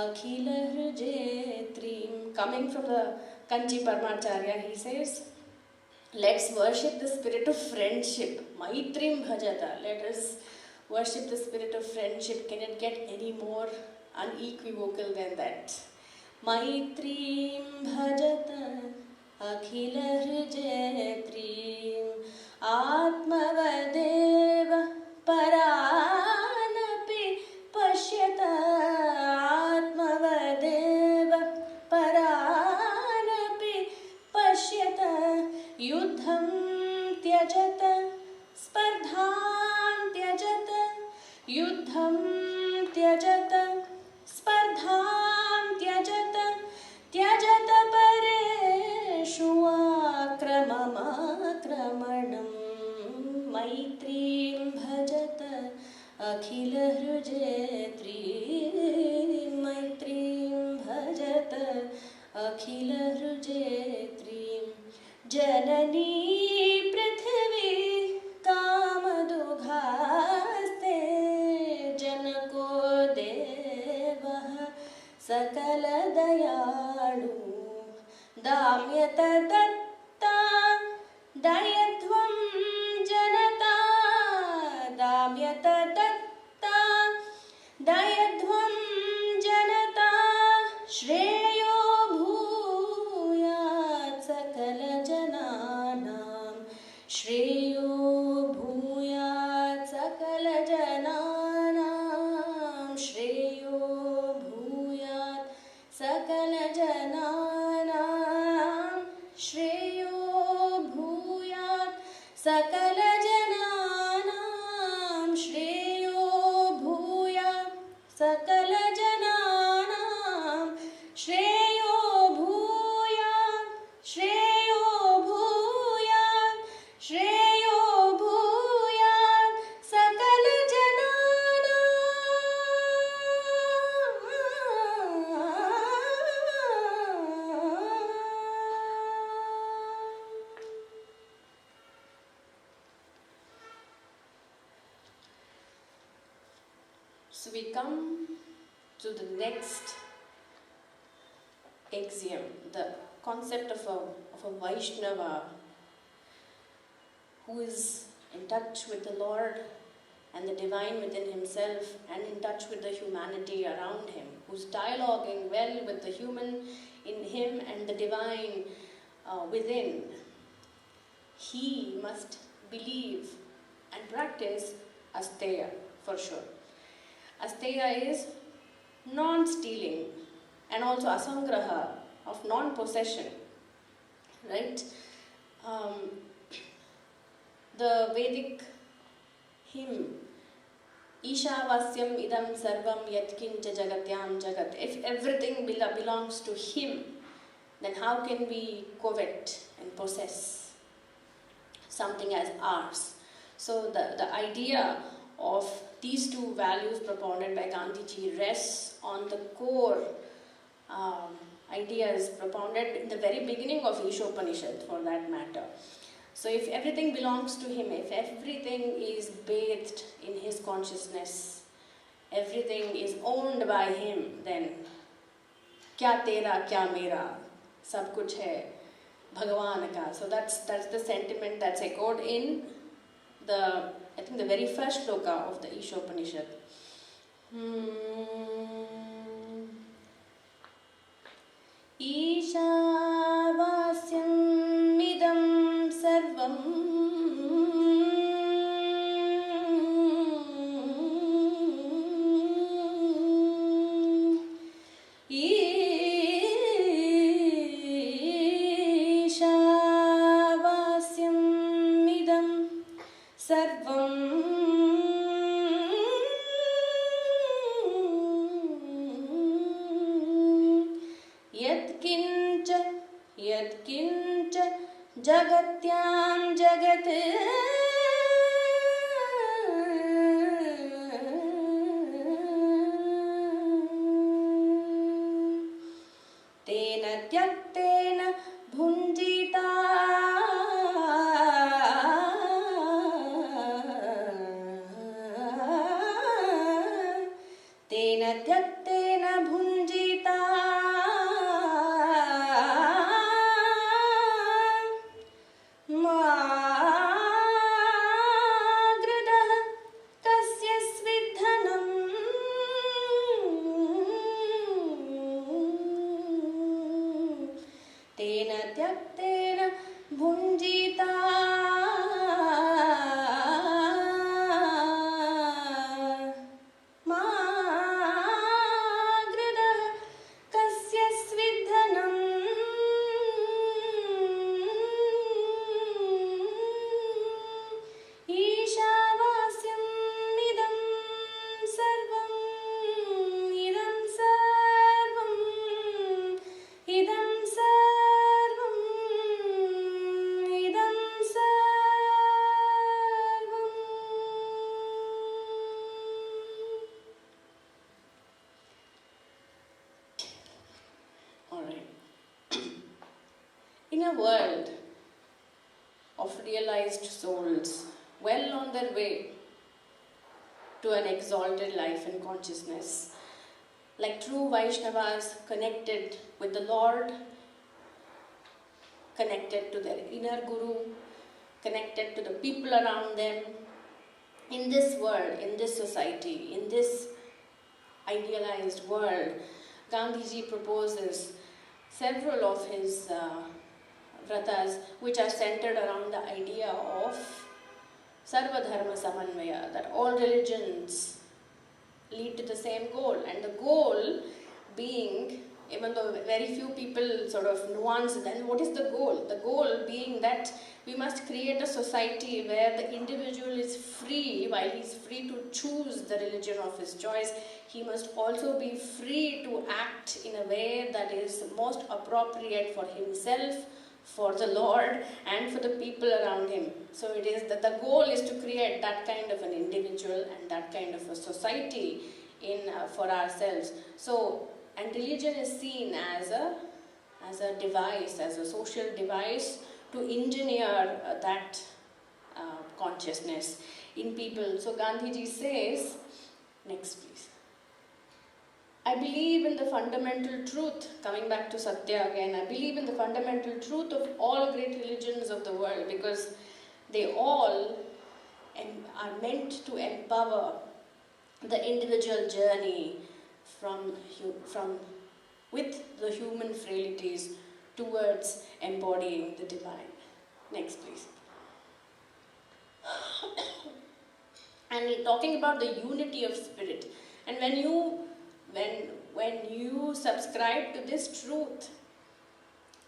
अखिल हृजेत्रीं. Coming from the Kanchi Parmacharya, he says, let's worship the spirit of friendship. Maitrim bhajata. Let us worship the spirit of friendship. Can it get any more unequivocal than that? Maitrim bhajata akhila hrijetrim atmavadeva paranapi pashyata atmavadeva paranapi त्यजत स्पर्धां त्यजत त्यजत परेषु आक्रममाक्रमणं मैत्रीं भजत अखिलहृजेत्रीं मैत्रीं भजत अखिलहृजेत्रीं जननी पृथिवी कामदुघास्ते जनको देवः सकलदयाळु दाम्यत दत्ता दयध्वं जनता दाम्यत दत्ता दयध्वं जनता श्रेयो भूयात् सकलजनानां श्रेयो भूयात् सकलजनानां श्रेयो भूयात् सकलजनानां श्रेयो भूयात् सकलजनानां श्रेयो भूयात् सकलजनानां श्रेयो भूयात् श्रेयो भूयात् श्रेयो भूयात् सकलजनानां So we come to the next axiom, the concept of a Vaishnava who is in touch with the Lord and the divine within himself and in touch with the humanity around him, who's dialoguing well with the human in him and the divine within. He must believe and practice asteya for sure. Asteya is non-stealing and also asangraha of non-possession, right? The Vedic hymn, Ishavasyam idam sarvam yatkincha jagatyam jagat. If everything belongs to him, then how can we covet and possess something as ours? So the idea of these two values propounded by Gandhiji rests on the core ideas propounded in the very beginning of Ishopanishad, for that matter. So if everything belongs to him, if everything is bathed in his consciousness, everything is owned by him, then kya tera, kya mera, sab kuch hai Bhagavan ka. So that's the sentiment that's echoed in I think the very first shloka of the Ishopanishad. Ishavasyam idam sarvam Ishavasyam idam sarvam yatkinch jagatyam jagat tena tyaktena bhunjita tena tyaktena bhunjita a world of realized souls well on their way to an exalted life and consciousness, like true Vaishnavas connected with the Lord, connected to their inner Guru, connected to the people around them, in this world, in this society, in this idealized world, Gandhiji proposes several of his vratas which are centered around the idea of Sarva Dharma Samanvaya, that all religions lead to the same goal, and the goal being, even though very few people sort of nuance then what is the goal? The goal being that we must create a society where the individual is free. While he is free to choose the religion of his choice, he must also be free to act in a way that is most appropriate for himself, for the Lord, and for the people around him. So it is that the goal is to create that kind of an individual and that kind of a society for ourselves. So, and religion is seen as a device, as a social device to engineer that consciousness in people. So Gandhiji says, next please. I believe in the fundamental truth, coming back to Satya again, I believe in the fundamental truth of all great religions of the world, because they all are meant to empower the individual journey with the human frailties towards embodying the divine. Next please. And talking about the unity of spirit, and when you subscribe to this truth,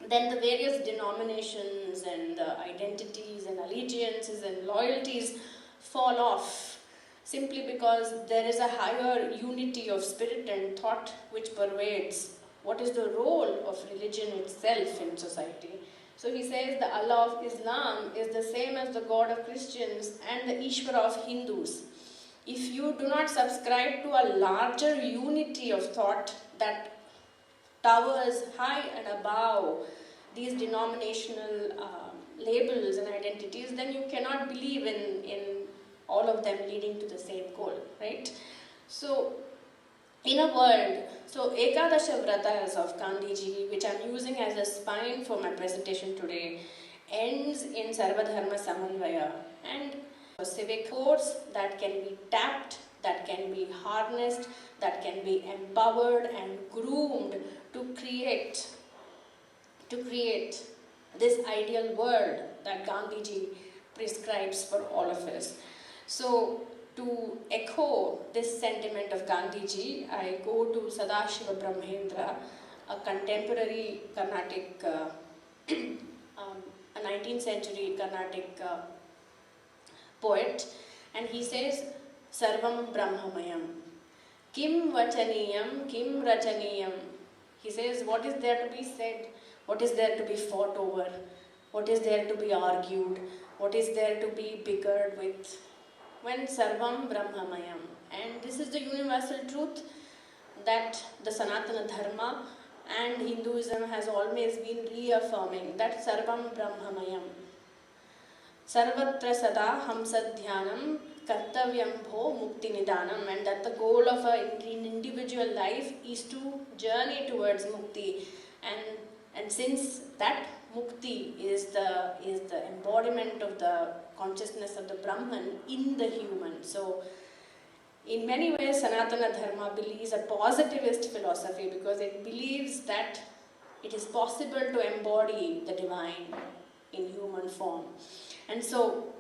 then the various denominations and identities and allegiances and loyalties fall off, simply because there is a higher unity of spirit and thought which pervades what is the role of religion itself in society. So he says the Allah of Islam is the same as the God of Christians and the Ishvara of Hindus. If you do not subscribe to a larger unity of thought that towers high and above these denominational labels and identities, then you cannot believe in all of them leading to the same goal, right? So, in a world, so Ekadasha Vratas of Gandhiji, which I'm using as a spine for my presentation today, ends in Sarvadharma Samanvaya, and a civic force that can be tapped, that can be harnessed, that can be empowered and groomed to create this ideal world that Gandhiji prescribes for all of us. So, to echo this sentiment of Gandhiji, I go to Sadashiva Brahmendra, a contemporary Carnatic, a 19th century Carnatic poet, and he says, Sarvam Brahmamayam, Kim Vachaniyam, Kim Rachaniyam. He says, what is there to be said? What is there to be fought over? What is there to be argued? What is there to be bickered with? When Sarvam Brahmamayam. And this is the universal truth that the Sanatana Dharma and Hinduism has always been reaffirming, that Sarvam Brahmamayam. Sarvatra Sada Hamsadhyanam Kartavyam Bho Mukti Nidanam, and that the goal of an individual life is to journey towards Mukti, and since that Mukti is the embodiment of the consciousness of the Brahman in the human. So in many ways Sanatana Dharma believes a positivist philosophy, because it believes that it is possible to embody the divine in human form. And so,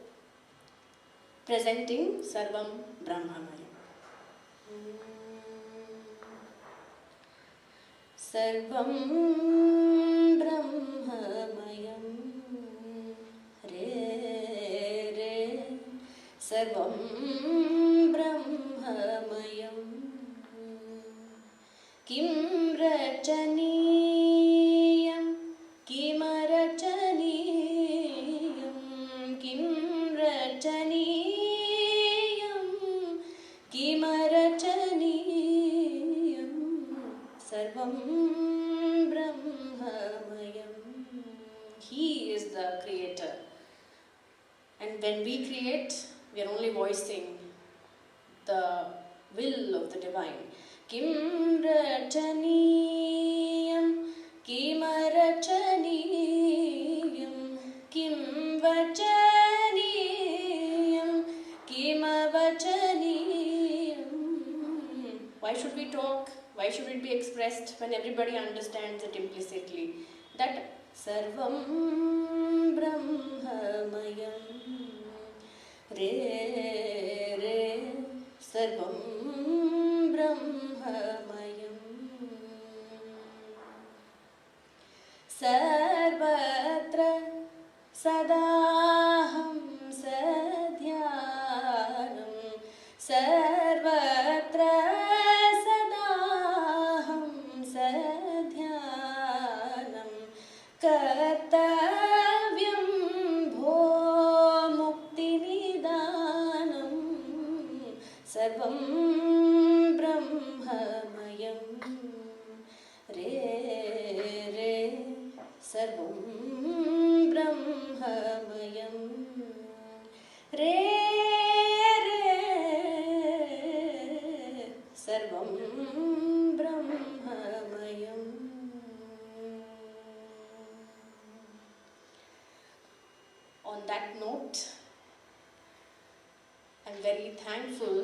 presenting Sarvam Brahmamayam. Sarvam Brahmamayam Re Re Sarvam Brahmamayam Kim Rachaniyam Kim Rachaniyam Kim Rachaniyam Kim Rachaniyam Sarvam Brahmamayam. when we create, we are only voicing the will of the divine. Kim rachaniyam kimarachaniyam kim vachaniyam kimavachaniyam. Why should we talk? Why should it be expressed when everybody understands it implicitly? That sarvam brahmamayam re re sarvam brahmamayam sarvatra sadaham sadhyanam sarvatra sadaham sadhyanam kartavyam bho mukti nidanam sarvam brahmamayam re re sarvam brahmamayam re re sarvam brahmamayam. On that note, I'm very thankful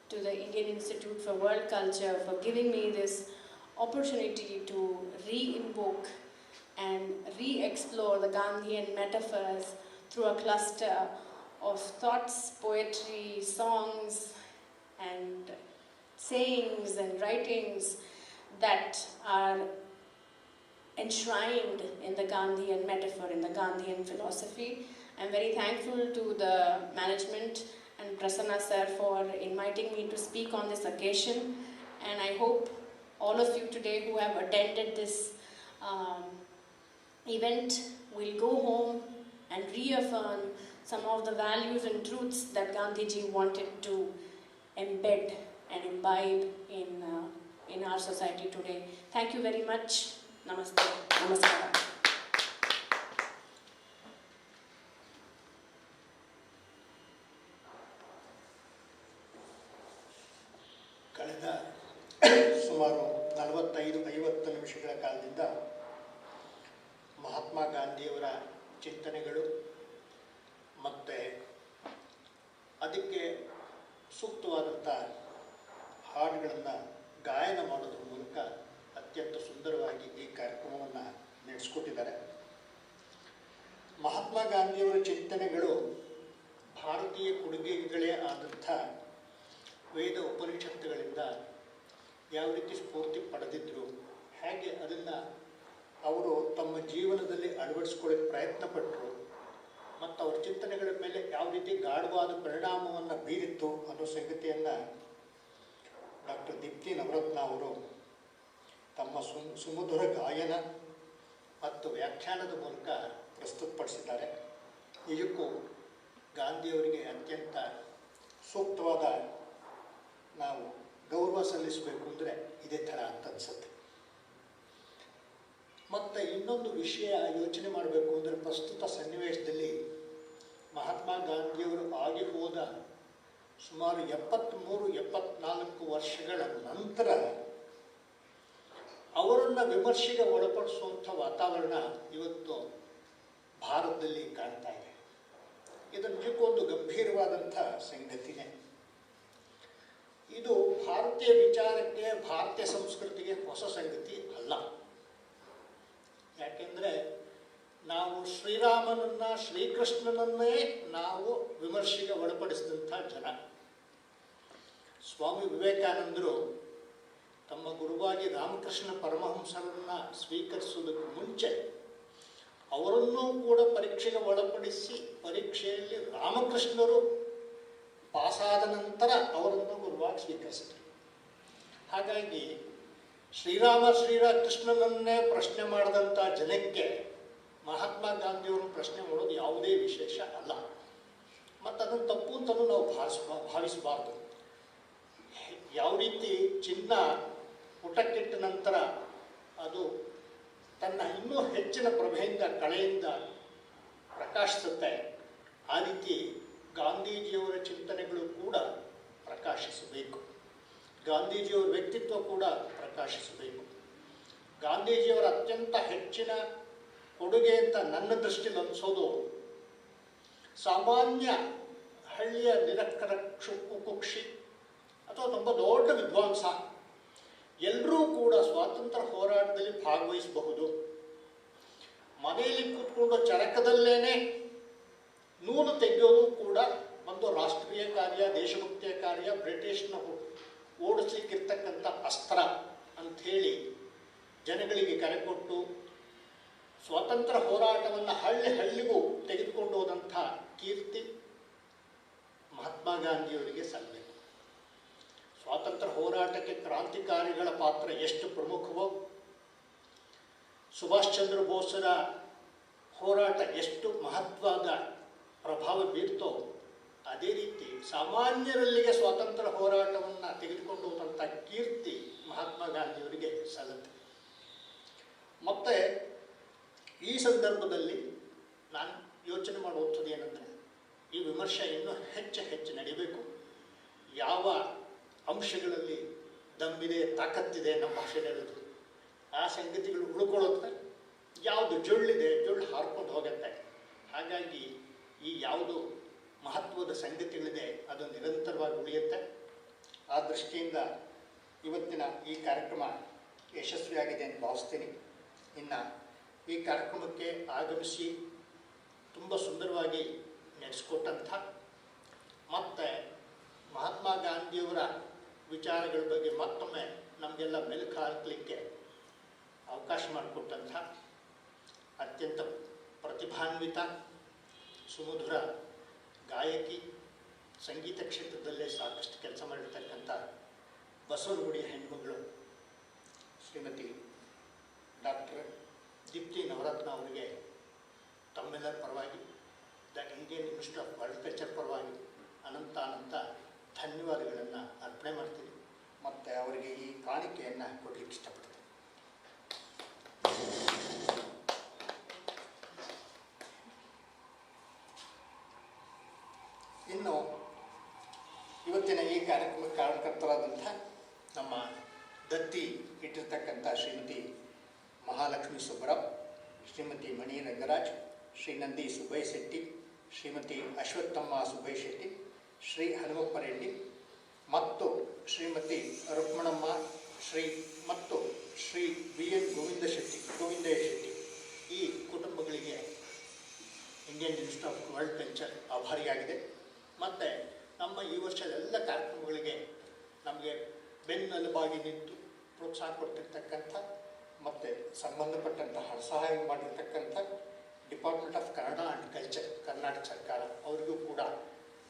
to the Indian Institute for World Culture for giving me this opportunity to re-invoke and re-explore the Gandhian metaphors through a cluster of thoughts, poetry, songs, and sayings and writings that are enshrined in the Gandhian metaphor, in the Gandhian philosophy. I'm very thankful to the management and Prasanna sir for inviting me to speak on this occasion, and I hope all of you today who have attended this event will go home and reaffirm some of the values and truths that Gandhiji wanted to embed and imbibe in our society today. Thank you very much. Namaste. Namaskara. ಕಳೆದ ಸುಮಾರು 45-50 ನಿಮಿಷಗಳ ಕಾಲದಿಂದ ಮಹಾತ್ಮ ಗಾಂಧಿಯವರ ಚಿಂತನೆಗಳು ಮತ್ತು ಅದಕ್ಕೆ ಸೂಕ್ತವಾದಂಥ ಹಾಡುಗಳನ್ನು ಗಾಯನ ಮಾಡೋದ್ರ ಮೂಲಕ ಅತ್ಯಂತ ಸುಂದರವಾಗಿ ಈ ಕಾರ್ಯಕ್ರಮವನ್ನು ನಡೆಸ್ಕೊಟ್ಟಿದ್ದಾರೆ. ಮಹಾತ್ಮ ಗಾಂಧಿಯವರ ಚಿಂತನೆಗಳು ಭಾರತೀಯ ಕೊಡುಗೆಗಳೇ ಆದಂಥ ವೇದ ಉಪನಿಷತ್ತುಗಳಿಂದ ಯಾವ ರೀತಿ ಸ್ಫೂರ್ತಿ ಪಡೆದಿದ್ದರು, ಹೇಗೆ ಅದನ್ನು ಅವರು ತಮ್ಮ ಜೀವನದಲ್ಲಿ ಅಳವಡಿಸ್ಕೊಳ್ಳೋಕ್ಕೆ ಪ್ರಯತ್ನ ಪಟ್ಟರು ಮತ್ತು ಅವರ ಚಿಂತನೆಗಳ ಮೇಲೆ ಯಾವ ರೀತಿ ಗಾಢವಾದ ಪರಿಣಾಮವನ್ನು ಬೀರಿತ್ತು ಅನ್ನೋ ಸಂಗತಿಯನ್ನು ಡಾಕ್ಟರ್ ದೀಪ್ತಿ ನವರತ್ನ ಅವರು ತಮ್ಮ ಸುಮಧುರ ಗಾಯನ ಮತ್ತು ವ್ಯಾಖ್ಯಾನದ ಮೂಲಕ ಪ್ರಸ್ತುತಪಡಿಸಿದ್ದಾರೆ. ನಿಜಕ್ಕೂ ಗಾಂಧಿಯವರಿಗೆ ಅತ್ಯಂತ ಸೂಕ್ತವಾದ ನಾವು ಗೌರವ ಸಲ್ಲಿಸಬೇಕು ಅಂದರೆ ಇದೇ ಥರ ಅಂತ ಅನಿಸುತ್ತೆ. ಮತ್ತು ಇನ್ನೊಂದು ವಿಷಯ ಯೋಚನೆ ಮಾಡಬೇಕು ಅಂದರೆ ಪ್ರಸ್ತುತ ಸನ್ನಿವೇಶದಲ್ಲಿ ಮಹಾತ್ಮ ಗಾಂಧಿಯವರು ಆಗಿ ಹೋದ ಸುಮಾರು 73-74 ವರ್ಷಗಳ ನಂತರ ಅವರನ್ನು ವಿಮರ್ಶೆಗೆ ಒಳಪಡಿಸುವಂಥ ವಾತಾವರಣ ಇವತ್ತು ಭಾರತದಲ್ಲಿ ಕಾಣ್ತಾ ಇದೆ. ಇದು ನಿಜಕ್ಕೊಂದು ಗಂಭೀರವಾದಂಥ ಸಂಗತಿನೇ. ಇದು ಭಾರತೀಯ ವಿಚಾರಕ್ಕೆ, ಭಾರತೀಯ ಸಂಸ್ಕೃತಿಗೆ ಹೊಸ ಸಂಗತಿ ಅಲ್ಲ. ಯಾಕೆಂದರೆ ನಾವು ಶ್ರೀರಾಮನನ್ನು, ಶ್ರೀಕೃಷ್ಣನನ್ನೇ ನಾವು ವಿಮರ್ಶೆಗೆ ಒಳಪಡಿಸಿದಂಥ ಜನ. ಸ್ವಾಮಿ ವಿವೇಕಾನಂದರು ತಮ್ಮ ಗುರುವಾಗಿ ರಾಮಕೃಷ್ಣ ಪರಮಹಂಸರನ್ನು ಸ್ವೀಕರಿಸುವುದಕ್ಕೆ ಮುಂಚೆ ಅವರನ್ನೂ ಕೂಡ ಪರೀಕ್ಷೆಗೆ ಒಳಪಡಿಸಿ ಪರೀಕ್ಷೆಯಲ್ಲಿ ರಾಮಕೃಷ್ಣರು ಪಾಸಾದ ನಂತರ ಅವರನ್ನು ಗುರುವಾಗಿ ಸ್ವೀಕರಿಸಿದರು. ಹಾಗಾಗಿ ಶ್ರೀಕೃಷ್ಣನನ್ನೇ ಪ್ರಶ್ನೆ ಮಾಡಿದಂಥ ಜನಕ್ಕೆ ಮಹಾತ್ಮ ಗಾಂಧಿಯವರು ಪ್ರಶ್ನೆ ಮಾಡೋದು ಯಾವುದೇ ವಿಶೇಷ ಅಲ್ಲ. ಮತ್ತು ಅದನ್ನು ತಪ್ಪು ಅಂತಲೂ ನಾವು ಭಾವಿಸಬಾರ್ದು. ಯಾವ ರೀತಿ ಚಿನ್ನ ಪುಟಕ್ಕಿಟ್ಟ ನಂತರ ಅದು ತನ್ನ ಇನ್ನೂ ಹೆಚ್ಚಿನ ಪ್ರಭೆಯಿಂದ ಕಳೆಯಿಂದ ಪ್ರಕಾಶಿಸುತ್ತೆ, ಆ ರೀತಿ ಗಾಂಧೀಜಿಯವರ ಚಿಂತನೆಗಳು ಕೂಡ ಪ್ರಕಾಶಿಸಬೇಕು. ಗಾಂಧೀಜಿಯವರ ವ್ಯಕ್ತಿತ್ವ ಕೂಡ ಪ್ರಕಾಶಿಸಬೇಕು. ಗಾಂಧೀಜಿಯವರ ಅತ್ಯಂತ ಹೆಚ್ಚಿನ ಕೊಡುಗೆ ಅಂತ ನನ್ನ ದೃಷ್ಟಿಯಲ್ಲಿ ಅನಿಸೋದು ಸಾಮಾನ್ಯ ಹಳ್ಳಿಯ ನಿರಕ್ಷರ ಕುಕ್ಷಿ ಅಥವಾ ತುಂಬ ದೊಡ್ಡ ವಿದ್ವಾಂಸ ಎಲ್ಲರೂ ಕೂಡ ಸ್ವಾತಂತ್ರ್ಯ ಹೋರಾಟದಲ್ಲಿ ಭಾಗವಹಿಸಬಹುದು. ಮನೆಯಲ್ಲಿ ಕೂತ್ಕೊಂಡು ಚರಕದಲ್ಲೇನೆ ನೂಲು ತೆಗೆಯೋದು ಕೂಡ ಒಂದು ರಾಷ್ಟ್ರೀಯ ಕಾರ್ಯ, ದೇಶಭಕ್ತಿಯ ಕಾರ್ಯ, ಬ್ರಿಟಿಷ್ನ ಓಡಿಸ್ಲಿಕ್ಕಿರ್ತಕ್ಕಂಥ ಅಸ್ತ್ರ ಅಂಥೇಳಿ ಜನಗಳಿಗೆ ಕರೆ ಕೊಟ್ಟು ಸ್ವಾತಂತ್ರ್ಯ ಹೋರಾಟವನ್ನು ಹಳ್ಳಿ ಹಳ್ಳಿಗೂ ತೆಗೆದುಕೊಂಡು ಹೋದಂಥ ಕೀರ್ತಿ ಮಹಾತ್ಮ ಗಾಂಧಿಯವರಿಗೆ ಸಲ್ಲಬೇಕು. ಸ್ವಾತಂತ್ರ್ಯ ಹೋರಾಟಕ್ಕೆ ಕ್ರಾಂತಿಕಾರಿಗಳ ಪಾತ್ರ ಎಷ್ಟು ಪ್ರಮುಖವೋ, ಸುಭಾಷ್ ಚಂದ್ರ ಬೋಸರ ಹೋರಾಟ ಎಷ್ಟು ಮಹತ್ವದ ಪ್ರಭಾವ ಬೀರ್ತೋ, ಅದೇ ರೀತಿ ಸಾಮಾನ್ಯರಲ್ಲಿಗೆ ಸ್ವಾತಂತ್ರ್ಯ ಹೋರಾಟವನ್ನು ತೆಗೆದುಕೊಂಡು ಹೋದಂಥ ಕೀರ್ತಿ ಮಹಾತ್ಮ ಗಾಂಧಿಯವರಿಗೆ ಸಲ್ಲುತ್ತೆ. ಮತ್ತು ಈ ಸಂದರ್ಭದಲ್ಲಿ ನಾನು ಯೋಚನೆ ಮಾಡುವಂಥದ್ದು ಏನಂದರೆ, ಈ ವಿಮರ್ಶೆ ಇನ್ನೂ ಹೆಚ್ಚು ನಡೀಬೇಕು. ಯಾವ ಅಂಶಗಳಲ್ಲಿ ದಮ್ಮಿದೆ, ತಾಕತ್ತಿದೆ ನಮ್ಮ ಭಾಷೆಯಲ್ಲಿ ಆ ಸಂಗತಿಗಳು ಉಳ್ಕೊಳ್ಳುತ್ತೆ. ಯಾವುದು ಜೊಳ್ಳಿದೆ, ಜೊಳ್ಳು ಹಾರ್ಕೊಂಡು ಹೋಗುತ್ತೆ. ಹಾಗಾಗಿ ಈ ಯಾವುದು ಮಹತ್ವದ ಸಂಗತಿಗಳಿದೆ ಅದು ನಿರಂತರವಾಗಿ ಉಳಿಯುತ್ತೆ. ಆ ದೃಷ್ಟಿಯಿಂದ ಇವತ್ತಿನ ಈ ಕಾರ್ಯಕ್ರಮ ಯಶಸ್ವಿಯಾಗಿದೆ ಅಂತ ಭಾವಿಸ್ತೀನಿ. ಇನ್ನು ಈ ಕಾರ್ಯಕ್ರಮಕ್ಕೆ ಆಗಮಿಸಿ ತುಂಬ ಸುಂದರವಾಗಿ ನಡೆಸ್ಕೊಟ್ಟಂಥ ಮತ್ತು ಮಹಾತ್ಮ ಗಾಂಧಿಯವರ ವಿಚಾರಗಳ ಬಗ್ಗೆ ಮತ್ತೊಮ್ಮೆ ನಮಗೆಲ್ಲ ಮೆಲುಕು ಹಾಕಲಿಕ್ಕೆ ಅವಕಾಶ ಮಾಡಿಕೊಟ್ಟಂಥ ಅತ್ಯಂತ ಪ್ರತಿಭಾನ್ವಿತ ಸುಮಧುರ ಗಾಯಕಿ, ಸಂಗೀತ ಕ್ಷೇತ್ರದಲ್ಲೇ ಸಾಕಷ್ಟು ಕೆಲಸ ಮಾಡಿರ್ತಕ್ಕಂಥ ಬಸವನಗುಡಿಯ ಹೆಣ್ಮಗಳು ಶ್ರೀಮತಿ ಡಾಕ್ಟರ್ ದೀಪ್ತಿ ನವರತ್ನ ಅವರಿಗೆ ತಮ್ಮೆಲ್ಲರ ಪರವಾಗಿ, the Indian Institute of World Culture ಪರವಾಗಿ ಅನಂತ ಧನ್ಯವಾದಗಳನ್ನು ಅರ್ಪಣೆ ಮಾಡ್ತೀನಿ. ಮತ್ತು ಅವರಿಗೆ ಈ ಕಾಣಿಕೆಯನ್ನು ಕೊಡಲಿಕ್ಕೆ ಇಷ್ಟಪಡ್ತೀನಿ. ಇನ್ನು ಇವತ್ತಿನ ಈ ಕಾರ್ಯಕ್ರಮಕ್ಕೆ ಕಾರಣಕರ್ತರಾದಂಥ ನಮ್ಮ ದತ್ತಿ ಇಟ್ಟಿರ್ತಕ್ಕಂಥ ಶ್ರೀಮತಿ ಮಹಾಲಕ್ಷ್ಮಿ ಸುಬ್ಬರಾವ್, ಶ್ರೀಮತಿ ಮಣಿ ರಂಗರಾಜ್, ಶ್ರೀ ನಂದಿ ಸುಬ್ಬಯ್ಯ ಶೆಟ್ಟಿ, ಶ್ರೀಮತಿ ಅಶ್ವತ್ಥಮ್ಮ ಸುಬ್ಬಯ್ಯ ಶೆಟ್ಟಿ, ಶ್ರೀ ಹನುಮಪ್ಪ ರೆಡ್ಡಿ ಮತ್ತು ಶ್ರೀಮತಿ ರುಕ್ಮಣಮ್ಮ ಮತ್ತು ಶ್ರೀ ಬಿ ಎನ್ ಗೋವಿಂದಯ್ಯ ಶೆಟ್ಟಿ, ಈ ಕುಟುಂಬಗಳಿಗೆ Indian Institute of World Culture ಆಭಾರಿಯಾಗಿದೆ. ಮತ್ತು ನಮ್ಮ ಈ ವರ್ಷದ ಎಲ್ಲ ಕಾರ್ಯಕ್ರಮಗಳಿಗೆ ನಮಗೆ ಬೆನ್ನೆಲುಬಾಗಿ ನಿಂತು ಪ್ರೋತ್ಸಾಹ ಕೊಡ್ತಿರ್ತಕ್ಕಂಥ ಮತ್ತು ಸಂಬಂಧಪಟ್ಟಂತಹ ಸಹಾಯ ಮಾಡಿರ್ತಕ್ಕಂಥ department of Kannada and culture, Karnataka ಸರ್ಕಾರ, ಅವರಿಗೂ ಕೂಡ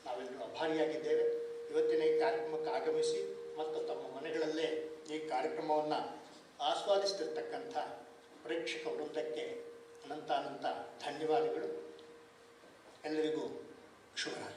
ನಾವೆಲ್ಲರೂ ಆಭಾರಿಯಾಗಿದ್ದೇವೆ. ಇವತ್ತಿನ ಈ ಕಾರ್ಯಕ್ರಮಕ್ಕೆ ಆಗಮಿಸಿ ಮತ್ತು ತಮ್ಮ ಮನೆಗಳಲ್ಲೇ ಈ ಕಾರ್ಯಕ್ರಮವನ್ನು ಆಸ್ವಾದಿಸ್ತಿರ್ತಕ್ಕಂಥ ಪ್ರೇಕ್ಷಕ ವೃಂದಕ್ಕೆ ಅನಂತ ಧನ್ಯವಾದಗಳು. ಎಲ್ಲರಿಗೂ ಶುಭರಾತ್ರಿ.